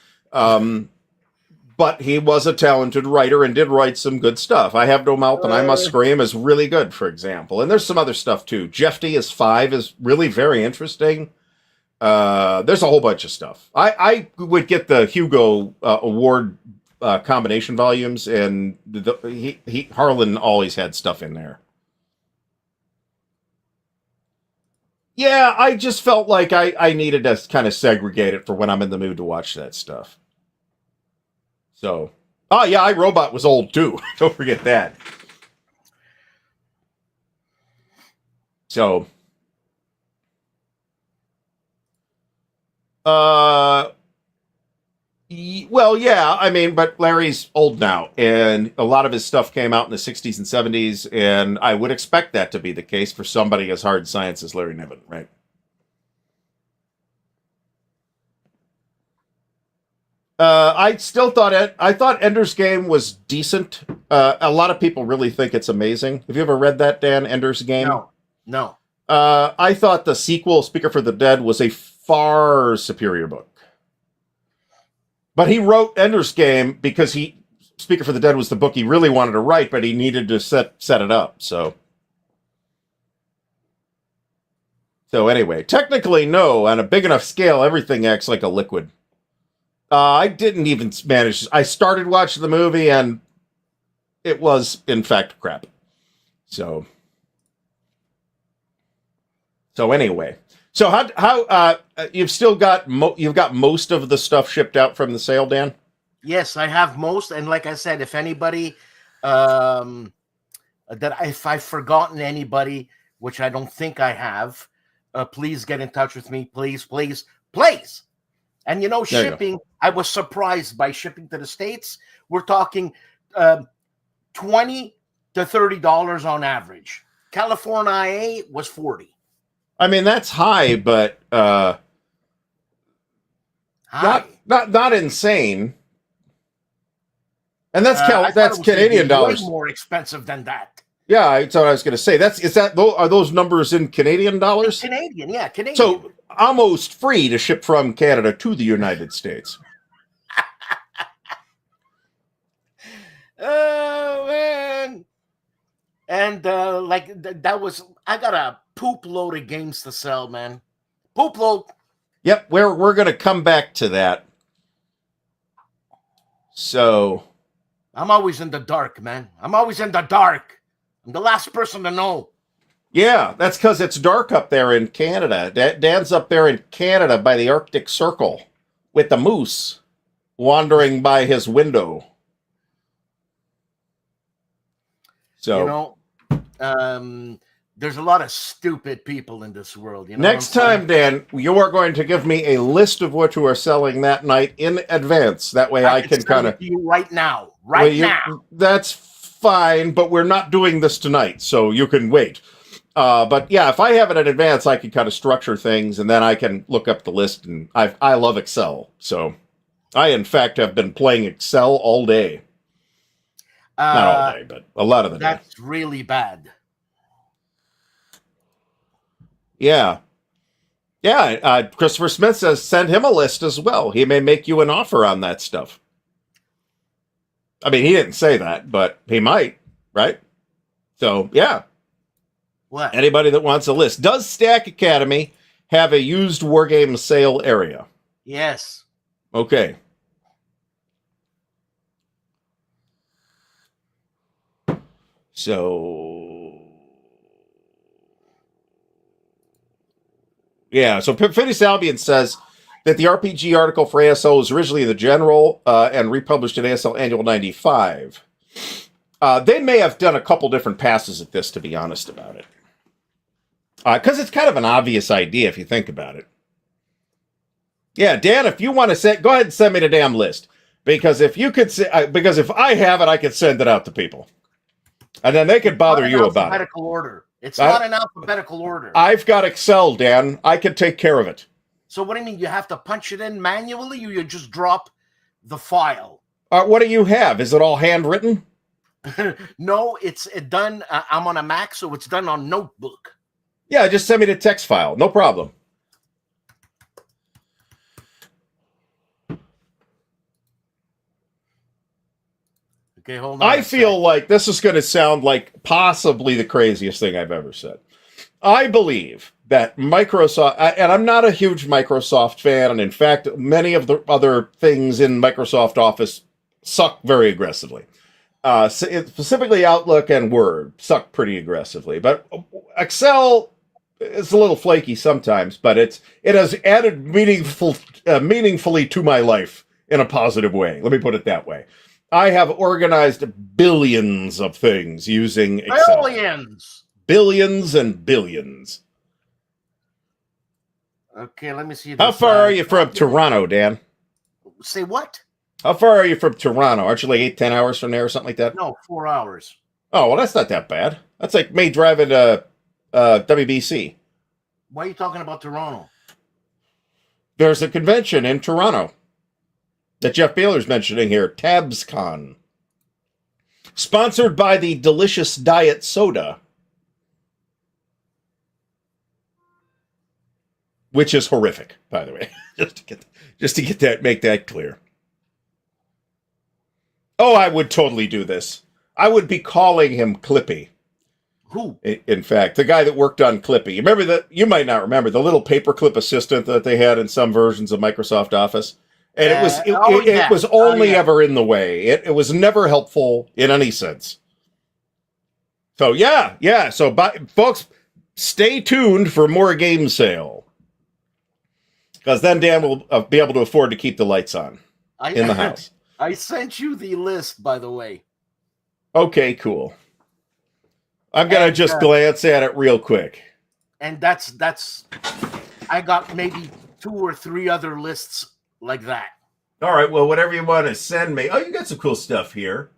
But he was a talented writer and did write some good stuff. I Have No Mouth and I Must Scream is really good, for example. And there's some other stuff, too. Jeff D is 5 is really very interesting. There's a whole bunch of stuff. I would get the Hugo Award combination volumes, and Harlan always had stuff in there. Yeah, I just felt like I needed to kind of segregate it for when I'm in the mood to watch that stuff. So, yeah, iRobot was old too. Don't forget that. So, well, yeah, I mean, but Larry's old now, and a lot of his stuff came out in the 60s and 70s, and I would expect that to be the case for somebody as hard science as Larry Niven, right? I thought Ender's Game was decent. A lot of people really think it's amazing. Have you ever read that, Dan, Ender's Game? No. I thought the sequel, Speaker for the Dead, was a far superior book. But he wrote Ender's Game because Speaker for the Dead was the book he really wanted to write, but he needed to set it up. So anyway, technically, no. On a big enough scale, everything acts like a liquid. I didn't even manage. I started watching the movie, and it was, in fact, crap. So anyway, so how you've still got you've got most of the stuff shipped out from the sale, Dan? Yes, I have most, and like I said, if anybody if I've forgotten anybody, which I don't think I have, please get in touch with me, please. And shipping, I was surprised by shipping to the States. We're talking $20 to $30 on average. California IA was $40. I mean, that's high, but not insane. And that's Canadian dollars. Way more expensive than that. Yeah, that's what I was going to say. Are those numbers in Canadian dollars? Canadian, yeah, Canadian. So almost free to ship from Canada to the United States. Oh man! And that was, I got a poop load of games to sell, man. Poop load. Yep, we're going to come back to that. So I'm always in the dark, man. I'm always in the dark. I'm the last person to know. Yeah, that's because it's dark up there in Canada. Dan's up there in Canada by the Arctic Circle with the moose wandering by his window. So, there's a lot of stupid people in this world. Next time, Dan, you are going to give me a list of what you are selling that night in advance. That way I can kind of... you right now. Now. That's fine, but we're not doing this tonight, so you can wait. But yeah, if I have it in advance, I can kind of structure things, and then I can look up the list. And I love Excel, so I in fact have been playing Excel all day. Not all day, but a lot of the day. That's really bad. Yeah. Christopher Smith says send him a list as well. He may make you an offer on that stuff. I mean, he didn't say that, but he might, right? So yeah. What? Anybody that wants a list. Does Stack Academy have a used Wargame sale area. Yes. Okay. So, yeah. So Phineas Albion says that the RPG article for ASL was originally in the General and republished in ASL Annual 95. They may have done a couple different passes at this, to be honest about it. Because it's kind of an obvious idea if you think about it. Yeah, Dan, if you want to go ahead and send me the damn list. Because if you could because if I have it, I could send it out to people. And then they could bother you about it. Alphabetical order. It's not in alphabetical order. I've got Excel, Dan. I can take care of it. So what do you mean? You have to punch it in manually, or you just drop the file? What do you have? Is it all handwritten? No, it's done. I'm on a Mac, so it's done on Notebook. Yeah, just send me the text file. No problem. Okay, hold on. I feel like this is going to sound like possibly the craziest thing I've ever said. I believe that Microsoft, and I'm not a huge Microsoft fan, and in fact, many of the other things in Microsoft Office suck very aggressively. Specifically, Outlook and Word suck pretty aggressively, but Excel is a little flaky sometimes. But it has added meaningfully to my life in a positive way. Let me put it that way. I have organized billions of things using Excel. Billions and billions. Okay, let me see. How far are you from Toronto, Dan? Say what? How far are you from Toronto? Aren't you like 8-10 hours from there or something like that? No, 4 hours. Oh, well, that's not that bad. That's like me driving to WBC. Why are you talking about Toronto? There's a convention in Toronto that Jeff Baylor's mentioning here, TabsCon. Sponsored by the delicious diet soda. Which is horrific, by the way. just to get that, make that clear. Oh, I would totally do this. I would be calling him Clippy. Who? In fact, the guy that worked on Clippy. You remember that? You might not remember the little paperclip assistant that they had in some versions of Microsoft Office. And it was only ever in the way. It was never helpful in any sense. So yeah. So folks, stay tuned for more game sale. Because then Dan will be able to afford to keep the lights on in the house. I sent you the list, by the way. Okay, cool. I'm going to just glance at it real quick. And that's I got maybe 2 or 3 other lists like that. All right, well, whatever you want to send me. Oh, you got some cool stuff here.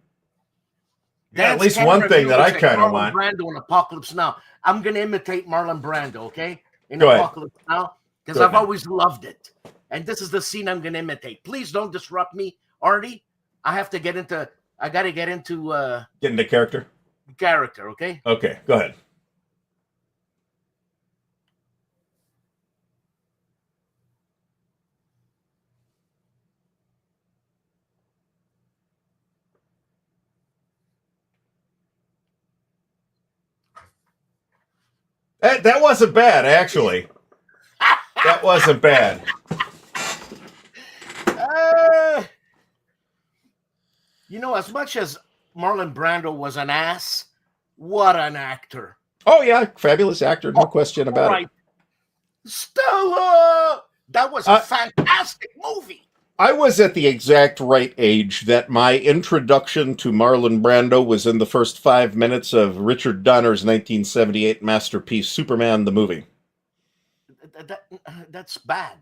Yeah, at least one thing that I kind of want. Brando in Apocalypse Now. I'm going to imitate Marlon Brando, okay? In Go Apocalypse Now. Because I've always loved it. And this is the scene I'm going to imitate. Please don't disrupt me, Artie. I got to get into get into character? Character, okay? Okay, go ahead. That wasn't bad, actually. That wasn't bad. As much as Marlon Brando was an ass, what an actor. Oh, yeah. Fabulous actor. No question about it. Stella! That was a fantastic movie. I was at the exact right age that my introduction to Marlon Brando was in the first 5 minutes of Richard Donner's 1978 masterpiece, Superman the movie. That's bad.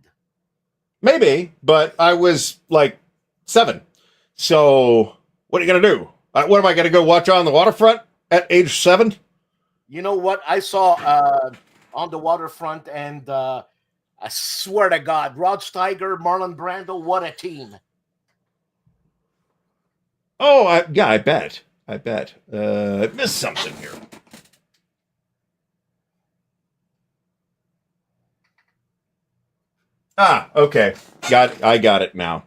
Maybe, but I was like 7. So what are you going to do? What am I going to go watch On the Waterfront at age 7? You know what? I saw On the Waterfront, and I swear to God, Rod Steiger, Marlon Brando, what a team. Oh, I bet. I missed something here. Okay. I got it now.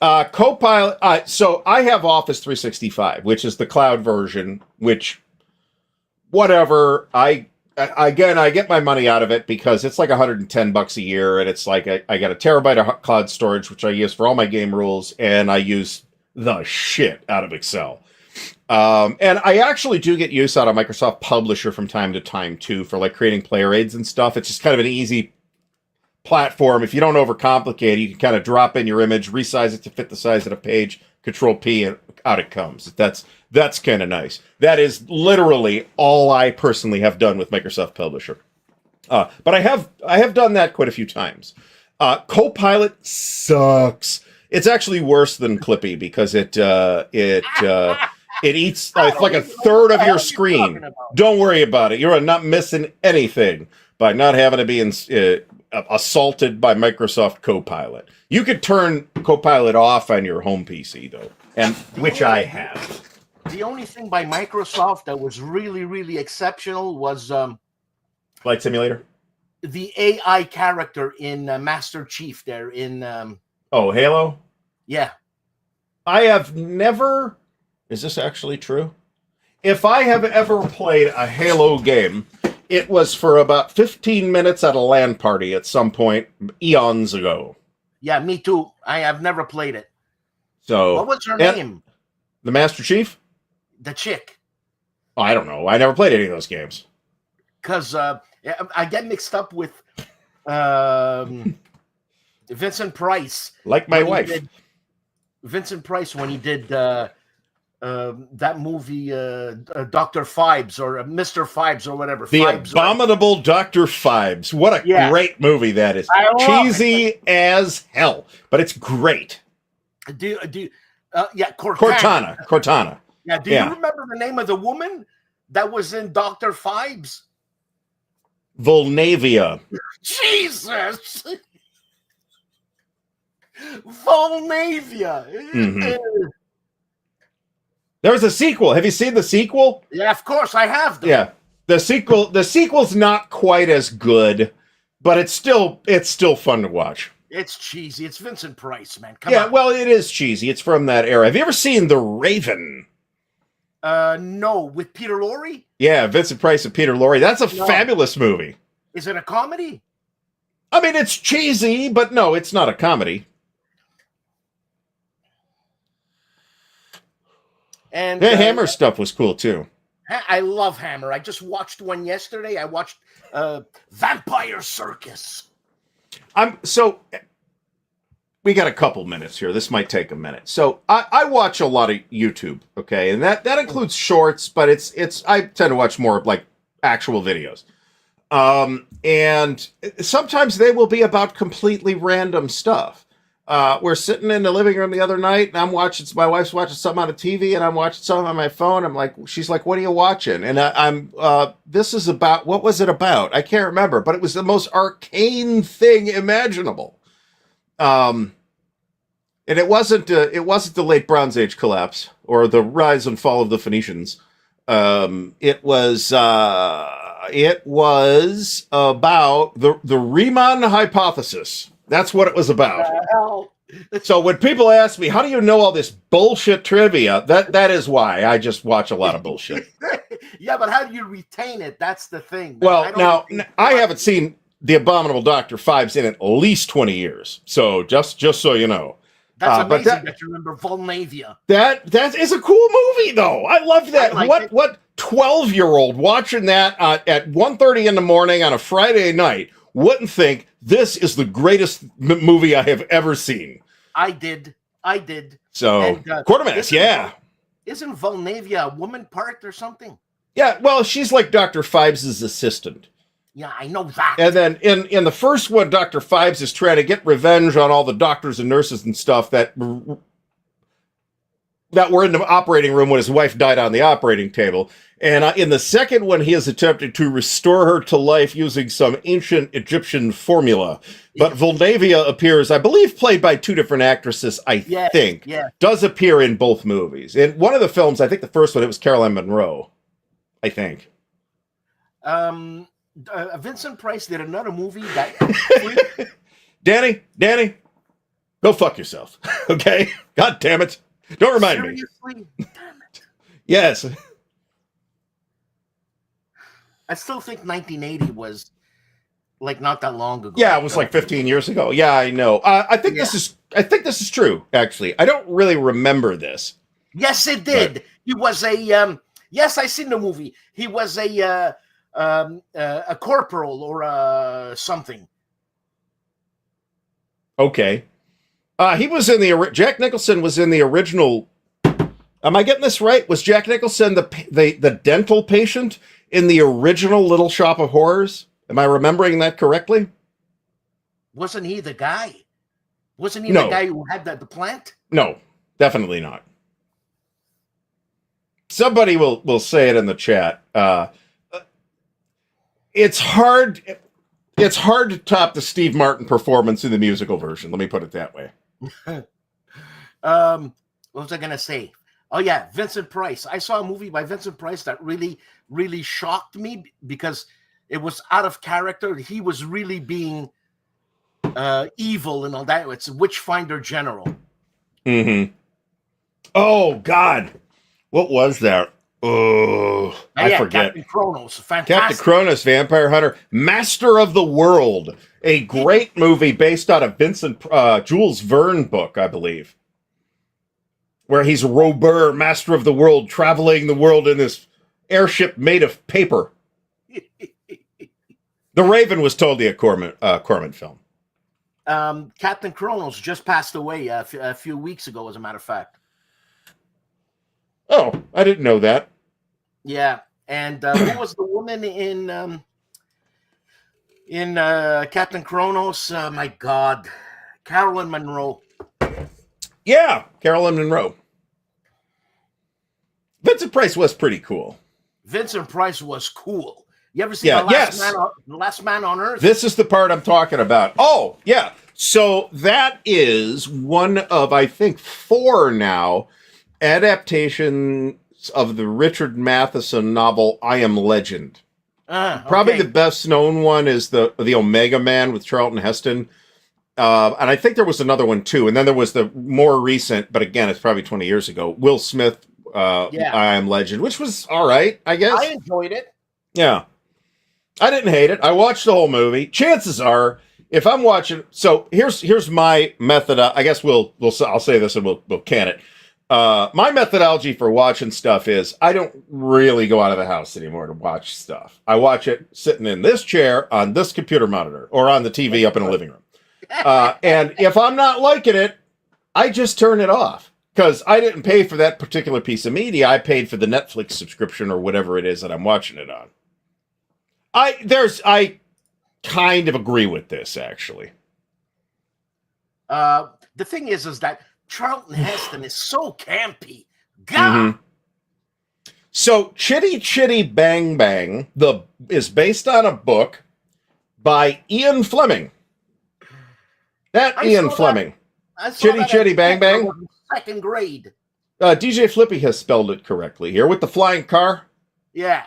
Copilot. So I have Office 365, which is the cloud version, which whatever. I again, I get my money out of it because it's like $110 a year, and it's like I get a terabyte of cloud storage, which I use for all my game rules, and I use the shit out of Excel. And I actually do get use out of Microsoft Publisher from time to time too, for like creating player aids and stuff. It's just kind of an easy platform. If you don't overcomplicate it, you can kind of drop in your image, resize it to fit the size of the page, Control P, and out it comes. That's kind of nice. That is literally all I personally have done with Microsoft Publisher. But I have done that quite a few times. Copilot sucks. It's actually worse than Clippy because it eats like a third of your screen. Don't worry about it. You're not missing anything by not having to be assaulted by Microsoft Copilot. You could turn Copilot off on your home PC though, and which I have. The only thing by Microsoft that was really, really exceptional was Flight Simulator. The AI character in Master Chief. There in Halo. Yeah, I have never. Is this actually true? If I have ever played a Halo game, it was for about 15 minutes at a LAN party at some point eons ago. Yeah, me too. I have never played it. So what was her name? The Master Chief? The chick. Oh, I don't know. I never played any of those games. Because I get mixed up with Vincent Price. Like my wife. Vincent Price when he did that movie, Dr. Fibes or Mr. Fibes or whatever. The Fibes, Abominable Dr. Fibes. What a great movie that is. Cheesy as hell, but it's great. Cortana. Yeah, do you remember the name of the woman that was in Dr. Fibes? Volnavia. Jesus! Volnavia. Mm-hmm. There's a sequel. Have you seen the sequel? Yeah, of course I have. Yeah, the sequel's not quite as good, but it's still fun to watch. It's cheesy. It's Vincent Price, man. Come on. Well, it is cheesy. It's from that era. Have you ever seen The Raven? No, with Peter Lorre? Yeah, Vincent Price and Peter Lorre. That's a fabulous movie. Is it a comedy? I mean, it's cheesy, but no, it's not a comedy. And Hammer stuff was cool too. I love Hammer. I just watched one yesterday. I watched Vampire Circus. We got a couple minutes here. This might take a minute. So I watch a lot of YouTube, okay, and that includes shorts, but I tend to watch more like actual videos. And sometimes they will be about completely random stuff. We're sitting in the living room the other night, and my wife's watching something on the TV, and I'm watching something on my phone. She's like, "What are you watching?" And this is about, what was it about? I can't remember, but it was the most arcane thing imaginable. And it wasn't the late Bronze Age collapse or the rise and fall of the Phoenicians. It was about the Riemann hypothesis. That's what it was about. So when people ask me, how do you know all this bullshit trivia? That is why I just watch a lot of bullshit. Yeah, but how do you retain it? That's the thing. Well, I haven't seen The Abominable Dr. Fibes in at least 20 years. So just so you know. That's amazing that you remember Volnavia. That is a cool movie, though. I love that. What 12-year-old watching that at 1:30 in the morning on a Friday night wouldn't think this is the greatest movie I have ever seen? I did. So, Quartermass, yeah. Isn't Volnavia a woman part or something? Yeah, well, she's like Dr. Fibes' assistant. Yeah, I know that. And then in the first one, Dr. Fibes is trying to get revenge on all the doctors and nurses and stuff that were in the operating room when his wife died on the operating table. And in the second one, he has attempted to restore her to life using some ancient Egyptian formula. But Volnavia appears, I believe, played by two different actresses, I think. Yeah. Does appear in both movies. In one of the films, I think the first one, it was Caroline Munro, I think. Vincent Price did another movie that... Danny, go fuck yourself, okay? God damn it. Don't remind me. Seriously? Damn it. Yes. I still think 1980 was like not that long ago. Yeah, it was like 15 years ago. Yeah, I know. I think Yeah. this is true. Actually, I don't really remember this. Yes, it did. He was a yes, I seen the movie. He was a corporal or something. Okay. He was in the Jack Nicholson was in the original. Am I getting this right? Was Jack Nicholson the dental patient in the original Little Shop of Horrors? Am I remembering that correctly? Wasn't he the guy? Wasn't he No. the guy who had the plant? No, definitely not. Somebody will say it in the chat. It's hard to top the Steve Martin performance in the musical version. Let me put it that way. What was I gonna say? Oh yeah, Vincent Price. I saw a movie by Vincent Price that really, really shocked me because it was out of character. He was really being evil and all that. It's Witchfinder General. Mm-hmm. Oh God, what was that? Oh, I forget. Captain Kronos, fantastic. Captain Kronos, Vampire Hunter, Master of the World, a great movie based on a Jules Verne book, I believe, where he's Robert, Master of the World, traveling the world in this airship made of paper. The Raven was totally a Corman film. Captain Kronos just passed away a few weeks ago, as a matter of fact. Oh, I didn't know that. Yeah, and who was the woman in Captain Kronos? My God, Carolyn Monroe. Yeah, Carolyn Monroe. Vincent Price was pretty cool. Vincent Price was cool. You ever see The Last Man on Earth? This is the part I'm talking about. Oh, yeah. So that is one of, I think, 4 now adaptations of the Richard Matheson novel I Am Legend. Probably the best known one is the Omega Man with Charlton Heston. And I think there was another one too. And then there was the more recent, but again, it's probably 20 years ago, Will Smith, I Am Legend, which was all right, I guess. I enjoyed it. Yeah. I didn't hate it. I watched the whole movie. Chances are, if I'm watching, so here's my method. I guess I'll say this and we'll can it. My methodology for watching stuff is I don't really go out of the house anymore to watch stuff. I watch it sitting in this chair on this computer monitor or on the TV up in the living room. And if I'm not liking it, I just turn it off because I didn't pay for that particular piece of media. I paid for the Netflix subscription or whatever it is that I'm watching it on. I kind of agree with this, actually. The thing is that Charlton Heston is so campy. God. Mm-hmm. So Chitty Chitty Bang Bang is based on a book by Ian Fleming. Ian Fleming. Chitty Chitty Bang Bang. Second grade. DJ Flippy has spelled it correctly here with the flying car. Yeah.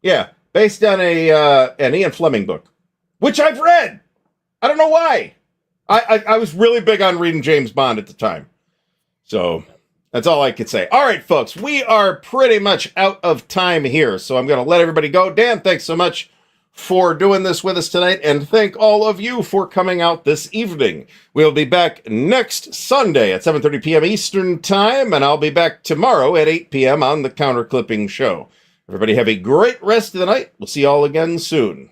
Yeah. Based on an Ian Fleming book, which I've read. I don't know why. I was really big on reading James Bond at the time. So that's all I could say. All right, folks, we are pretty much out of time here. So I'm going to let everybody go. Dan, thanks so much for doing this with us tonight. And thank all of you for coming out this evening. We'll be back next Sunday at 7:30 p.m. Eastern Time. And I'll be back tomorrow at 8 p.m. on the Counter Clipping Show. Everybody have a great rest of the night. We'll see you all again soon.